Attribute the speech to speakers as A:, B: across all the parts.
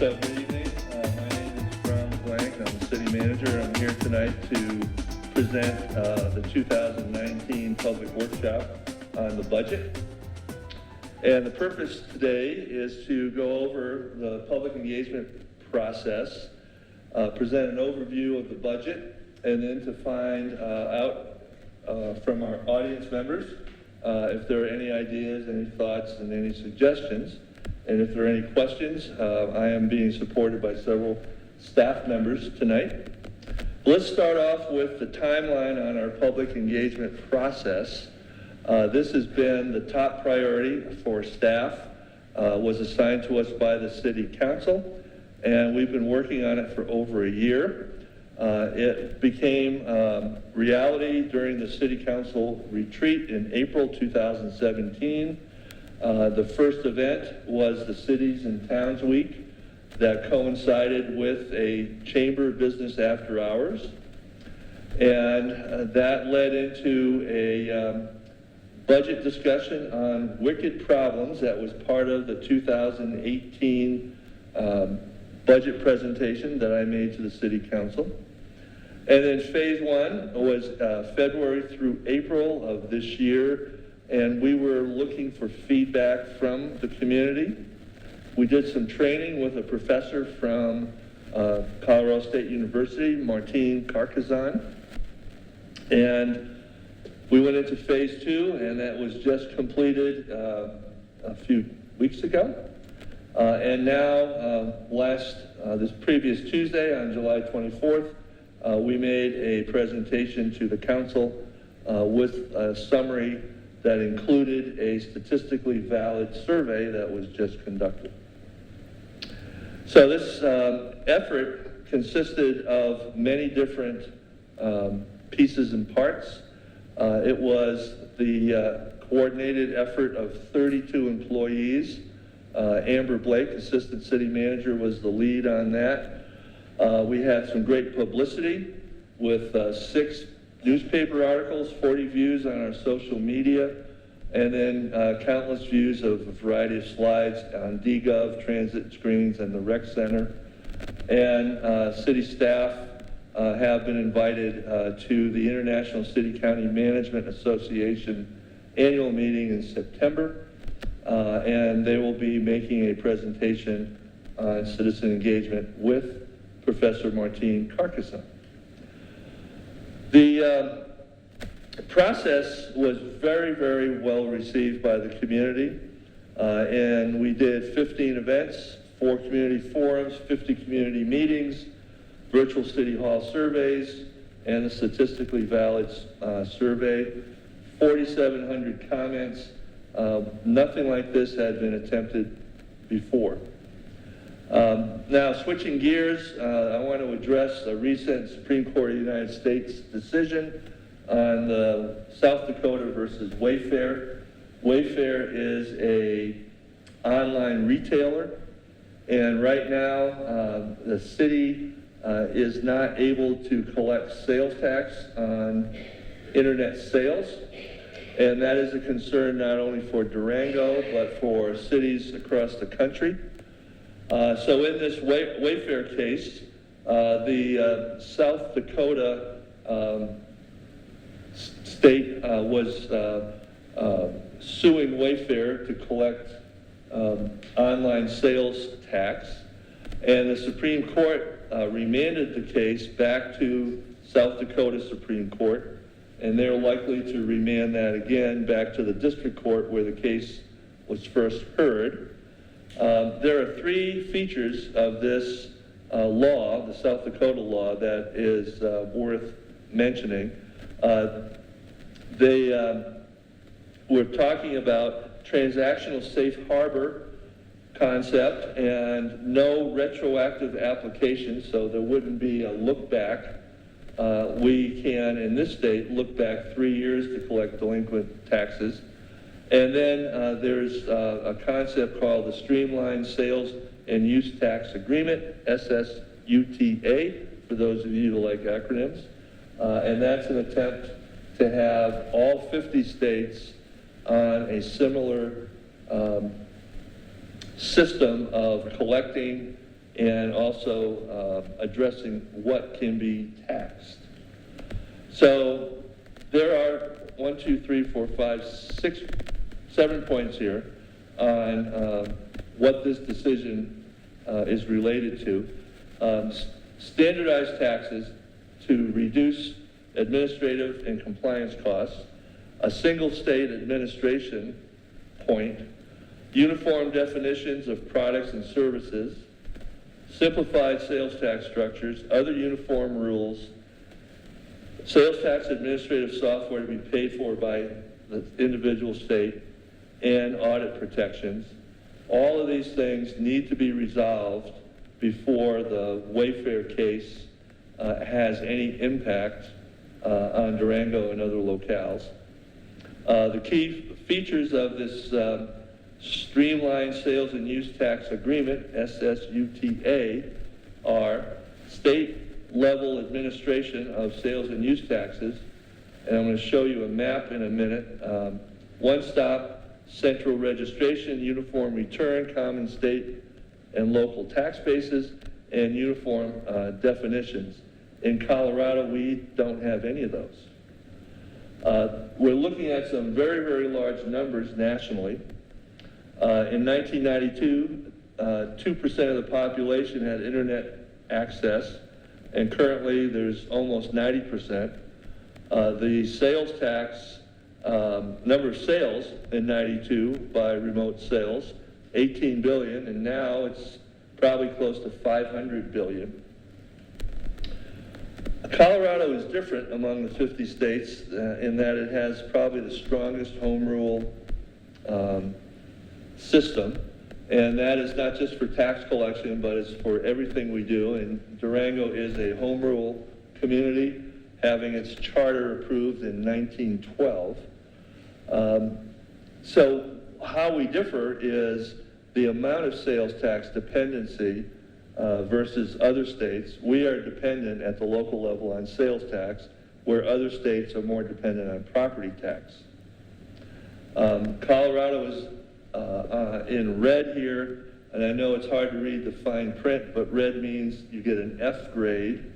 A: So good evening. My name is LeBlanc. I'm the city manager. I'm here tonight to present the 2019 public workshop on the budget. And the purpose today is to go over the public engagement process, present an overview of the budget, and then to find out from our audience members if there are any ideas, any thoughts, and any suggestions. And if there are any questions, I am being supported by several staff members tonight. Let's start off with the timeline on our public engagement process. This has been the top priority for staff, was assigned to us by the City Council, and we've been working on it for over a year. It became reality during the City Council retreat in April 2017. The first event was the Cities and Towns Week that coincided with a Chamber of Business after hours. And that led into a budget discussion on wicked problems that was part of the 2018 budget presentation that I made to the City Council. And then phase one was February through April of this year, and we were looking for feedback from the community. We did some training with a professor from Colorado State University, Martin Carcazon, and we went into phase two, and that was just completed a few weeks ago. And now, this previous Tuesday on July 24th, we made a presentation to the council with a summary that included a statistically valid survey that was just conducted. So this effort consisted of many different pieces and parts. It was the coordinated effort of 32 employees. Amber Blake, Assistant City Manager, was the lead on that. We had some great publicity with 6 newspaper articles, 40 views on our social media, and then countless views of a variety of slides on DGov, transit screens, and the rec center. And city staff have been invited to the International City County Management Association annual meeting in September, and they will be making a presentation on citizen engagement with Professor Martin Carcazon. The process was very, very well received by the community, and we did 15 events, 4 community forums, 50 community meetings, virtual city hall surveys, and a statistically valid survey, 4,700 comments. Nothing like this had been attempted before. Now, switching gears, I want to address a recent Supreme Court of the United States decision on the South Dakota versus Wayfair. Wayfair is an online retailer, and right now the city is not able to collect sales tax on internet sales, and that is a concern not only for Durango but for cities across the country. So in this Wayfair case, the South Dakota state was suing Wayfair to collect online sales tax, and the Supreme Court remanded the case back to South Dakota Supreme Court, and they're likely to remand that again back to the district court where the case was first heard. There are 3 features of this law, the South Dakota law, that is worth mentioning. We're talking about transactional safe harbor concept and no retroactive application, so there wouldn't be a look back. We can, in this state, look back 3 years to collect delinquent taxes. And then there's a concept called the Streamlined Sales and Use Tax Agreement, SSUTA, for those of you who like acronyms. And that's an attempt to have all 50 states on a similar system of collecting and also addressing what can be taxed. So there are 1, 2, 3, 4, 5, 6, 7 points here on what this decision is related to. Standardized taxes to reduce administrative and compliance costs, a single state administration point, uniform definitions of products and services, simplified sales tax structures, other uniform rules, sales tax administrative software to be paid for by the individual state, and audit protections. All of these things need to be resolved before the Wayfair case has any impact on Durango and other locales. The key features of this streamlined sales and use tax agreement, SSUTA, are state-level administration of sales and use taxes, and I'm going to show you a map in a minute. One-stop central registration, uniform return, common state and local tax bases, and uniform definitions. In Colorado, we don't have any of those. We're looking at some very, very large numbers nationally. In 1992, 2% of the population had internet access, and currently there's almost 90%. The sales tax, number of sales in 92 by remote sales, 18 billion, and now it's probably close to 500 billion. Colorado is different among the 50 states in that it has probably the strongest home rule system, and that is not just for tax collection, but it's for everything we do. And Durango is a home rule community, having its charter approved in 1912. So how we differ is the amount of sales tax dependency versus other states. We are dependent at the local level on sales tax, where other states are more dependent on property tax. Colorado is in red here, and I know it's hard to read the fine print, but red means you get an F grade.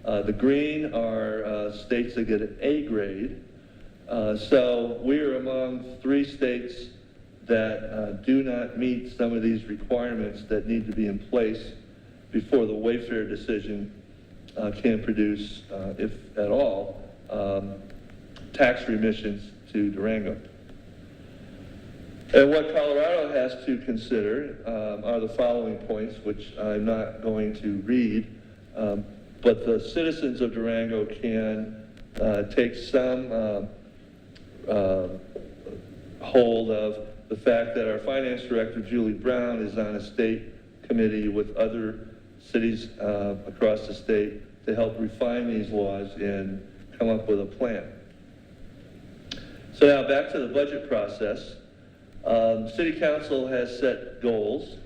A: The green are states that get an A grade. So we are among 3 states that do not meet some of these requirements that need to be in place before the Wayfair decision can produce, if at all, tax remissions to Durango. And what Colorado has to consider are the following points, which I'm not going to read, but the citizens of Durango can take some hold of the fact that our finance director, Julie Brown, is on a state committee with other cities across the state to help refine these laws and come up with a plan. So now back to the budget process. City Council has set goals.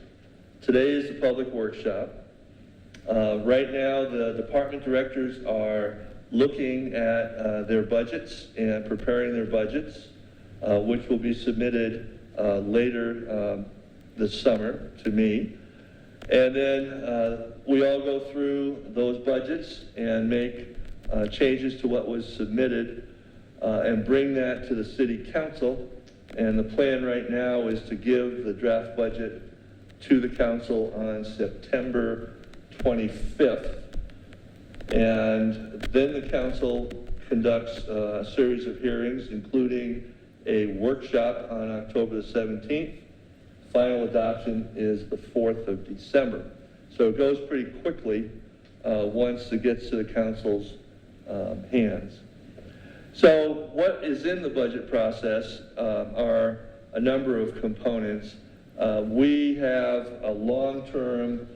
A: Today is the public workshop. Right now, the department directors are looking at their budgets and preparing their budgets, which will be submitted later this summer to me. And then we all go through those budgets and make changes to what was submitted and bring that to the City Council. And the plan right now is to give the draft budget to the council on September 25th. And then the council conducts a series of hearings, including a workshop on October the 17th. Final adoption is the 4th of December. So it goes pretty quickly once it gets to the council's hands. So what is in the budget process are a number of components. We have a long-term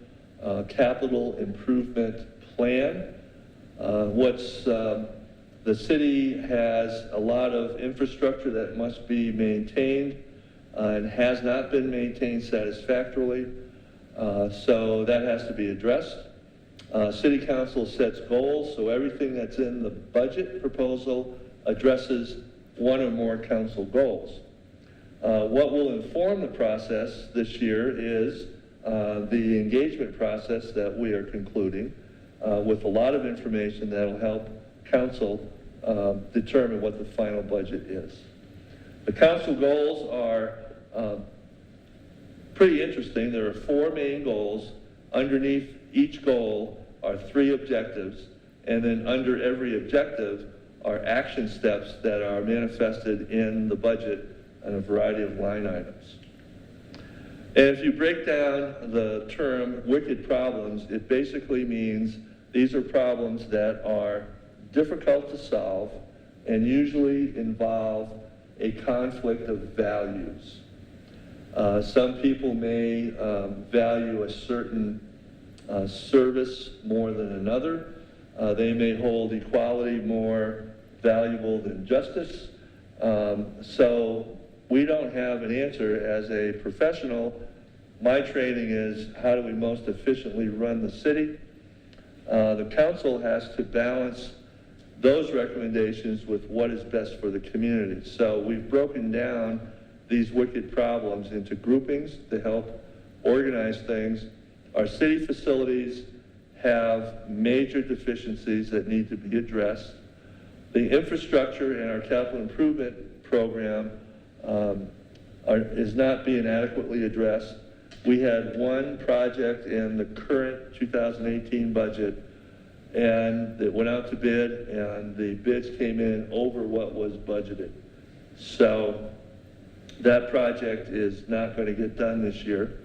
A: capital improvement plan. The city has a lot of infrastructure that must be maintained and has not been maintained satisfactorily. So that has to be addressed. City Council sets goals, so everything that's in the budget proposal addresses one or more council goals. What will inform the process this year is the engagement process that we are concluding with a lot of information that will help council determine what the final budget is. The council goals are pretty interesting. There are 4 main goals. Underneath each goal are 3 objectives, and then under every objective are action steps that are manifested in the budget on a variety of line items. And if you break down the term wicked problems, it basically means these are problems that are difficult to solve and usually involve a conflict of values. Some people may value a certain service more than another. They may hold equality more valuable than justice. So we don't have an answer as a professional. My training is how do we most efficiently run the city? The council has to balance those recommendations with what is best for the community. So we've broken down these wicked problems into groupings to help organize things. Our city facilities have major deficiencies that need to be addressed. The infrastructure and our capital improvement program is not being adequately addressed. We had one project in the current 2018 budget, and it went out to bid, and the bids came in over what was budgeted. So that project is not going to get done this year.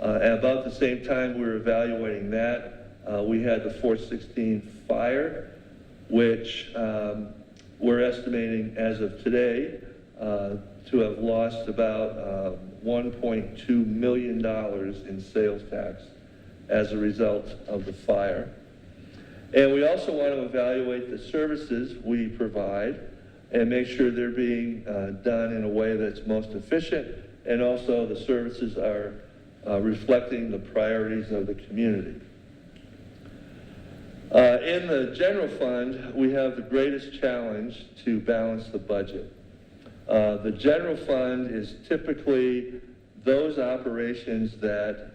A: At about the same time we were evaluating that, we had the 416 fire, which we're estimating as of today to have lost about $1.2 million in sales tax as a result of the fire. And we also want to evaluate the services we provide and make sure they're being done in a way that's most efficient, and also the services are reflecting the priorities of the community. In the general fund, we have the greatest challenge to balance the budget. The general fund is typically those operations that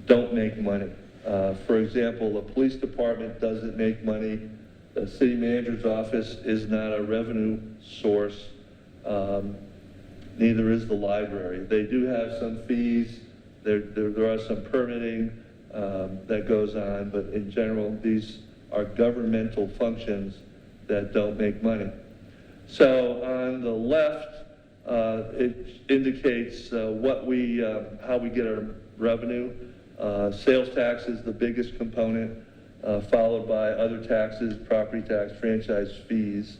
A: don't make money. For example, the police department doesn't make money. The city manager's office is not a revenue source. Neither is the library. They do have some fees. There are some permitting that goes on, but in general, these are governmental functions that don't make money. So on the left, it indicates how we get our revenue. Sales tax is the biggest component, followed by other taxes, property tax, franchise fees.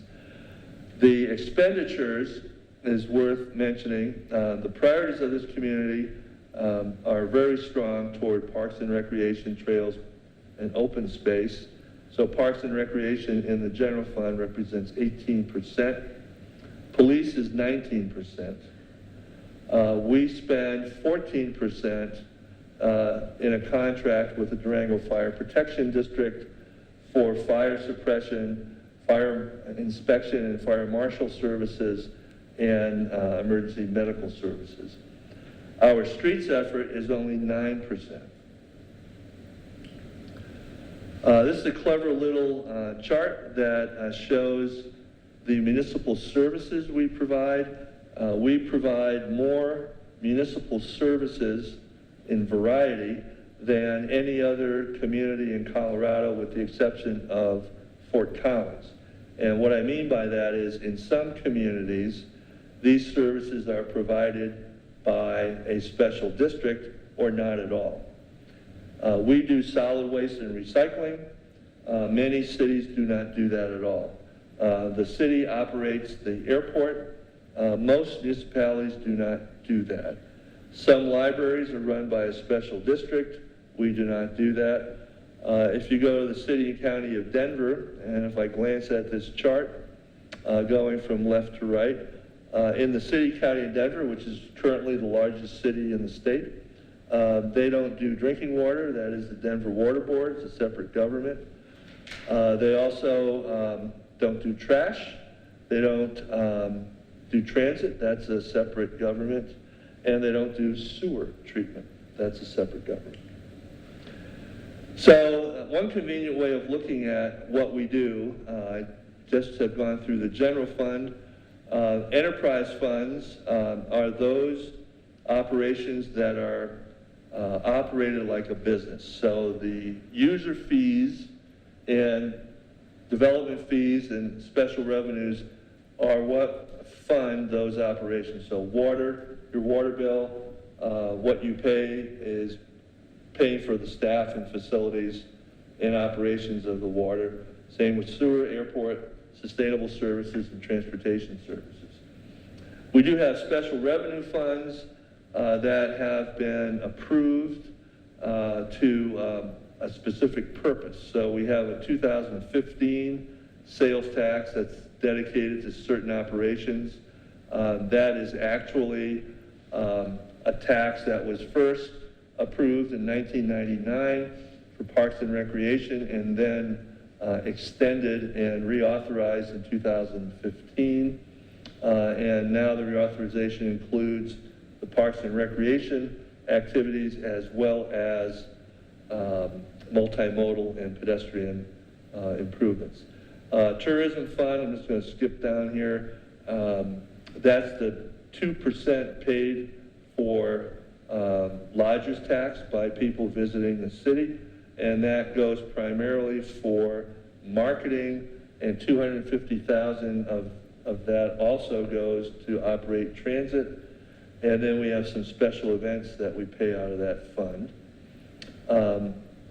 A: The expenditures is worth mentioning. The priorities of this community are very strong toward parks and recreation, trails, and open space. So parks and recreation in the general fund represents 18%. Police is 19%. We spend 14% in a contract with the Durango Fire Protection District for fire suppression, fire inspection and fire marshal services, and emergency medical services. Our streets effort is only 9%. This is a clever little chart that shows the municipal services we provide. We provide more municipal services in variety than any other community in Colorado, with the exception of Fort Collins. And what I mean by that is, in some communities, these services are provided by a special district or not at all. We do solid waste and recycling. Many cities do not do that at all. The city operates the airport. Most municipalities do not do that. Some libraries are run by a special district. We do not do that. If you go to the city and county of Denver, and if I glance at this chart, going from left to right, in the city county of Denver, which is currently the largest city in the state, they don't do drinking water. That is the Denver Water Board. It's a separate government. They also don't do trash. They don't do transit. That's a separate government. and they don't do sewer treatment. That's a separate government. So one convenient way of looking at what we do, I just have gone through the general fund. Enterprise funds are those operations that are operated like a business. So the user fees and development fees and special revenues are what fund those operations. So water, your water bill, what you pay is paying for the staff and facilities and operations of the water. Same with sewer, airport, sustainable services, and transportation services. We do have special revenue funds that have been approved to a specific purpose. So we have a 2015 sales tax that's dedicated to certain operations. That is actually a tax that was first approved in 1999 for Parks and Recreation, and then extended and reauthorized in 2015. And now the reauthorization includes the Parks and Recreation activities as well as multimodal and pedestrian improvements. Tourism fund, I'm just going to skip down here. That's the 2% paid for lodgers tax by people visiting the city, and that goes primarily for marketing, and $250,000 of that also goes to operate transit, and then we have some special events that we pay out of that fund.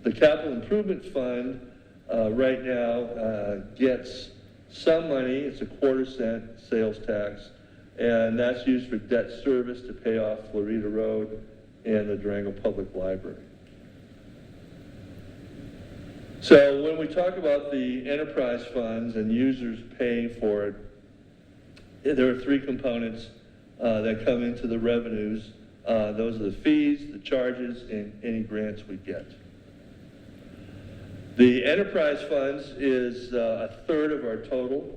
A: The capital improvement fund right now gets some money. It's a 1/4 cent sales tax, and that's used for debt service to pay off Florida Road and the Durango Public Library. So when we talk about the enterprise funds and users paying for it, there are 3 components that come into the revenues. Those are the fees, the charges, and any grants we get. The enterprise funds is 1/3 of our total,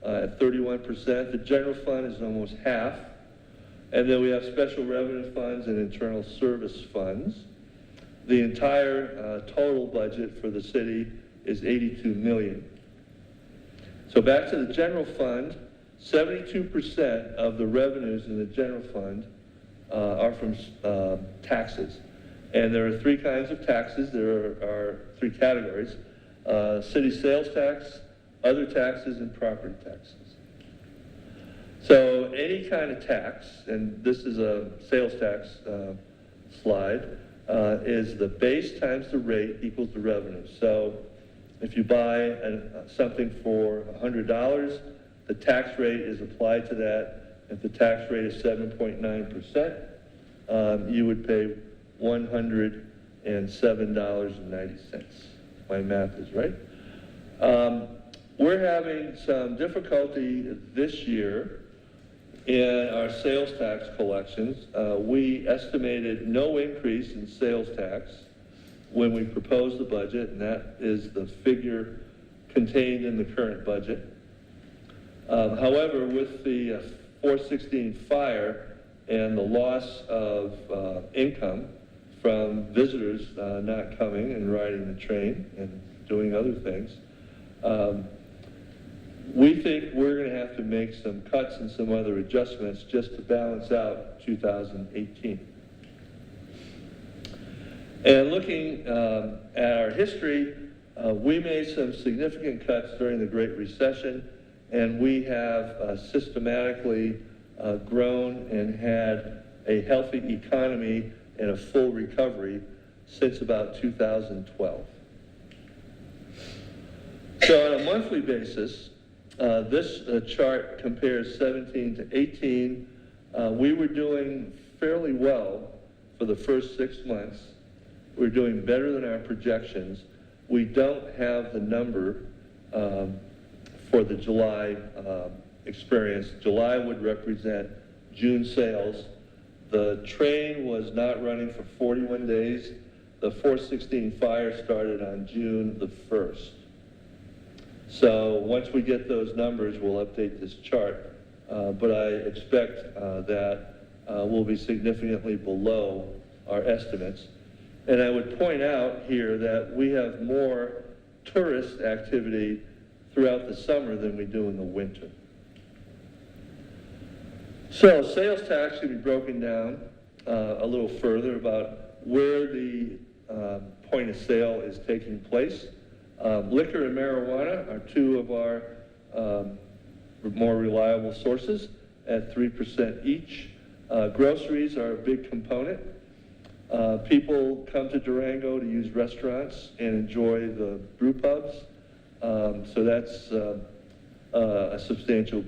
A: at 31%. The general fund is almost half. And then we have special revenue funds and internal service funds. The entire total budget for the city is $82 million. So back to the general fund, 72% of the revenues in the general fund are from taxes. And there are 3 kinds of taxes. There are 3 categories: city sales tax, other taxes, and property taxes. So any kind of tax, and this is a sales tax slide, is the base times the rate equals the revenue. So if you buy something for $100, the tax rate is applied to that. If the tax rate is 7.9%, you would pay $107.90. My math is right. We're having some difficulty this year in our sales tax collections. We estimated no increase in sales tax when we proposed the budget, and that is the figure contained in the current budget. However, with the 416 fire and the loss of income from visitors not coming and riding the train and doing other things, we think we're going to have to make some cuts and some other adjustments just to balance out 2018. And looking at our history, we made some significant cuts during the Great Recession, and we have systematically grown and had a healthy economy and a full recovery since about 2012. So on a monthly basis, this chart compares 17 to 18. We were doing fairly well for the first 6 months. We're doing better than our projections. We don't have the number for the July experience. July would represent June sales. The train was not running for 41 days. The 416 fire started on June the 1st. So once we get those numbers, we'll update this chart. But I expect that will be significantly below our estimates. And I would point out here that we have more tourist activity throughout the summer than we do in the winter. So sales tax should be broken down a little further about where the point of sale is taking place. Liquor and marijuana are two of our more reliable sources at 3% each. Groceries are a big component. People come to Durango to use restaurants and enjoy the brew pubs. So that's a substantial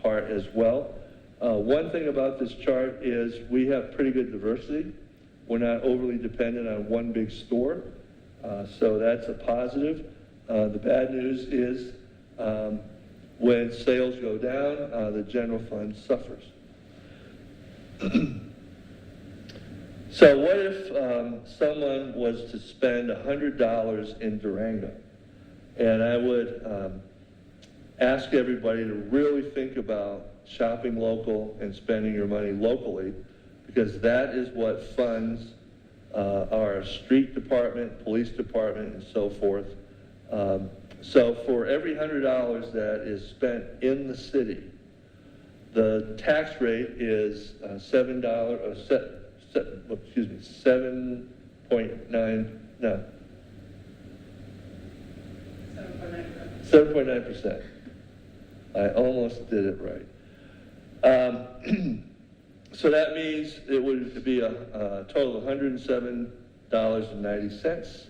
A: part as well. One thing about this chart is we have pretty good diversity. We're not overly dependent on one big store. So that's a positive. The bad news is when sales go down, the general fund suffers. So what if someone was to spend $100 in Durango? And I would ask everybody to really think about shopping local and spending your money locally, because that is what funds our street department, police department, and so forth. So for every $100 that is spent in the city, the tax rate is $7.9, no. 7.9%. I almost did it right. So that means it would be a total of $107.90.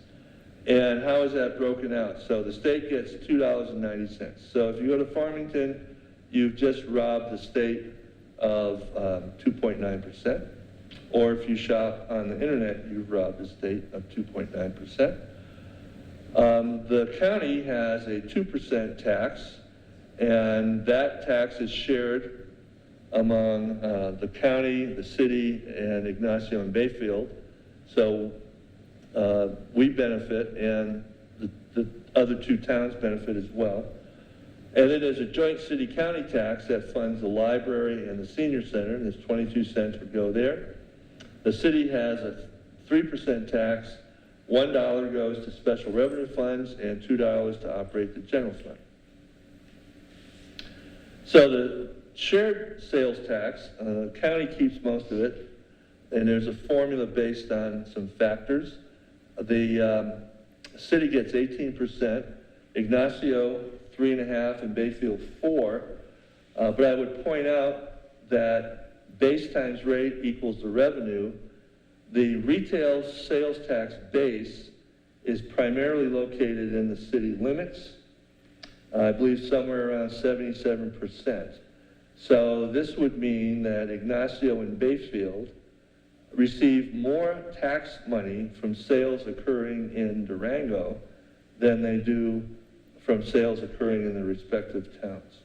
A: And how is that broken out? So the state gets $2.90. So if you go to Farmington, you've just robbed the state of 2.9%. Or if you shop on the internet, you've robbed the state of 2.9%. The county has a 2% tax, and that tax is shared among the county, the city, and Ignacio and Bayfield. So we benefit, and the other two towns benefit as well. And then there's a joint city-county tax that funds the library and the senior center, and there's 22 cents would go there. The city has a 3% tax. $1 goes to special revenue funds and $2 to operate the general fund. So the shared sales tax, the county keeps most of it, and there's a formula based on some factors. The city gets 18%, Ignacio 3.5%, and Bayfield 4%. But I would point out that base times rate equals the revenue. The retail sales tax base is primarily located in the city limits. I believe somewhere around 77%. So this would mean that Ignacio and Bayfield receive more tax money from sales occurring in Durango than they do from sales occurring in the respective towns.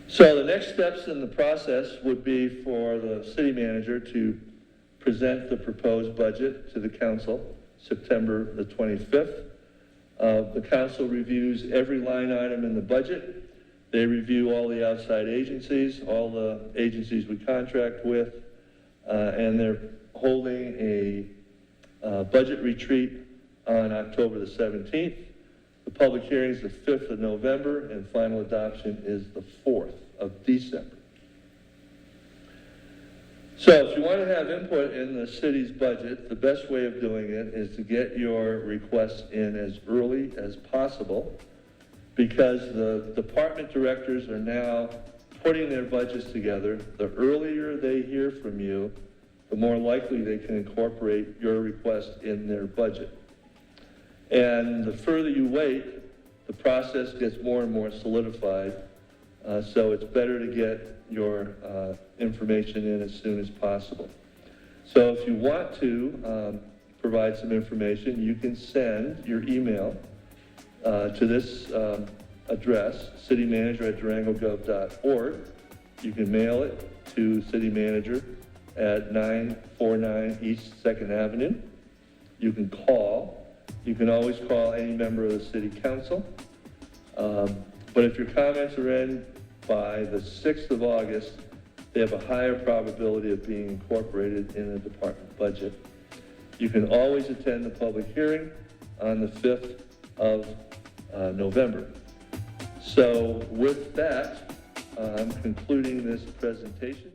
A: So the next steps in the process would be for the city manager to present the proposed budget to the council September the 25th. The council reviews every line item in the budget. They review all the outside agencies, all the agencies we contract with, and they're holding a budget retreat on October the 17th. The public hearing is the 5th of November, and final adoption is the 4th of December. So if you want to have input in the city's budget, the best way of doing it is to get your requests in as early as possible, because the department directors are now putting their budgets together. The earlier they hear from you, the more likely they can incorporate your request in their budget. And the further you wait, the process gets more and more solidified. So it's better to get your information in as soon as possible. So if you want to provide some information, you can send your email to this address, citymanager@durangogov.org. You can mail it to City Manager at 949 East 2nd Avenue. You can call. You can always call any member of the City Council. But if your comments are in by the 6th of August, they have a higher probability of being incorporated in the department budget. You can always attend the public hearing on the 5th of November. So with that, I'm concluding this presentation.